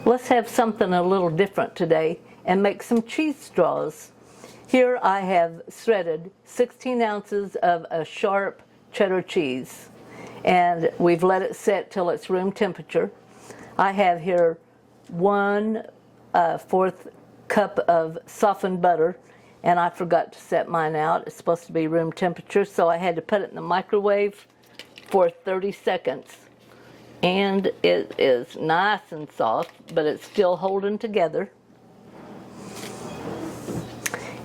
Let's have something a little different today and make some cheese straws. Here I have shredded 16 ounces of a sharp cheddar cheese, and we've let it set till it's room temperature. I have here 1/4 cup of softened butter, and I forgot to set mine out. It's supposed to be room temperature, so I had to put it in the microwave for 30 seconds. And it is nice and soft, but it's still holding together.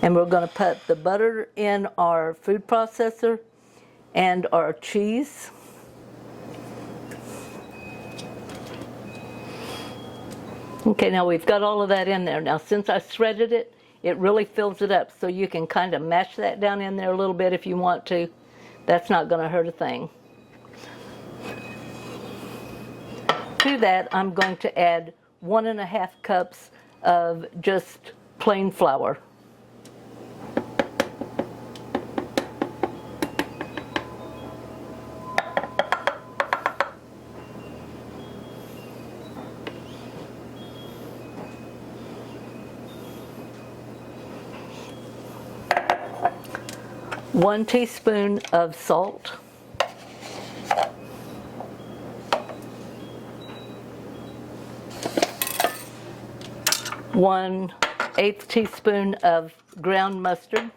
And we're going to put the butter in our food processor and our cheese. Okay, now we've got all of that in there. Now since I shredded it, it really fills it up, so you can kind of mash that down in there a little bit if you want to. That's not going to hurt a thing. To that, I'm going to add 1.5 cups of just plain flour. One teaspoon of salt. 1/8 teaspoon of ground mustard.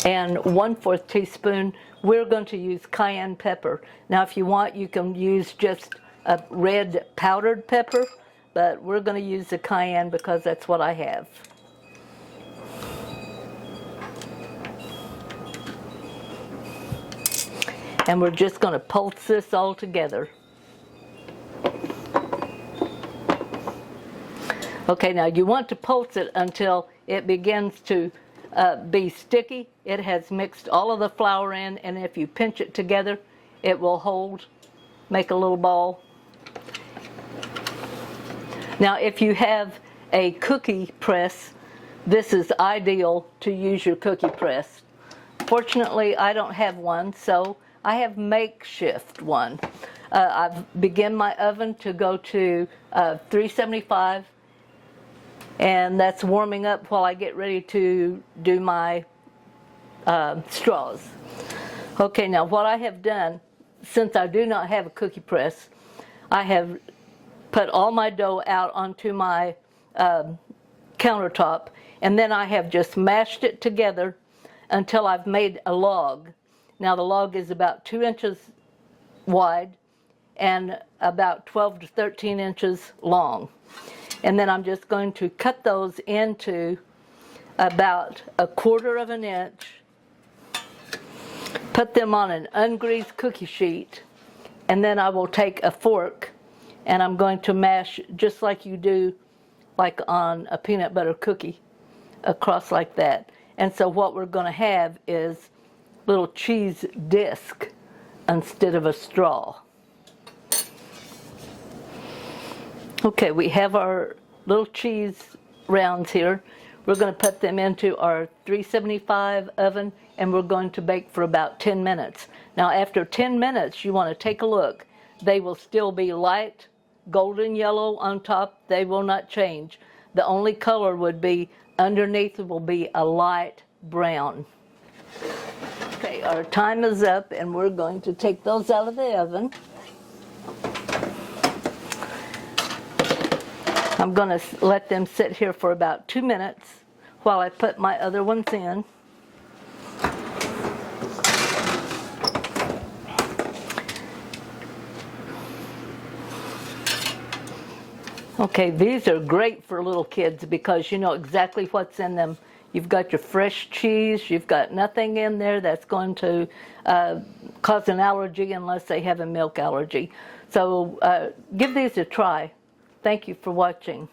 And 1/4 teaspoon, we're going to use cayenne pepper. Now if you want, you can use just a red powdered pepper, but we're going to use the cayenne because that's what I have. And we're just going to pulse this all together. Okay, now you want to pulse it until it begins to be sticky. It has mixed all of the flour in, and if you pinch it together, it will hold, make a little ball. Now if you have a cookie press, this is ideal to use your cookie press. Fortunately, I don't have one, so I have makeshift one. I've begun my oven to go to 375, and that's warming up while I get ready to do my straws. Okay, now what I have done, since I do not have a cookie press, I have put all my dough out onto my countertop, and then I have just mashed it together until I've made a log. Now the log is about 2 inches wide and about 12 to 13 inches long. And then I'm just going to cut those into about 1/4 inch, put them on an ungreased cookie sheet, and then I will take a fork and I'm going to mash just like you do like on a peanut butter cookie, across like that. And so what we're going to have is little cheese disc instead of a straw. Okay, we have our little cheese rounds here. We're going to put them into our 375 oven, and we're going to bake for about 10 minutes. Now after 10 minutes, you want to take a look. They will still be light golden yellow on top. They will not change. The only color would be underneath will be a light brown. Okay, our time is up, and we're going to take those out of the oven. I'm going to let them sit here for about 2 minutes while I put my other ones in. Okay, these are great for little kids because you know exactly what's in them. You've got your fresh cheese, you've got nothing in there that's going to cause an allergy unless they have a milk allergy. So give these a try. Thank you for watching.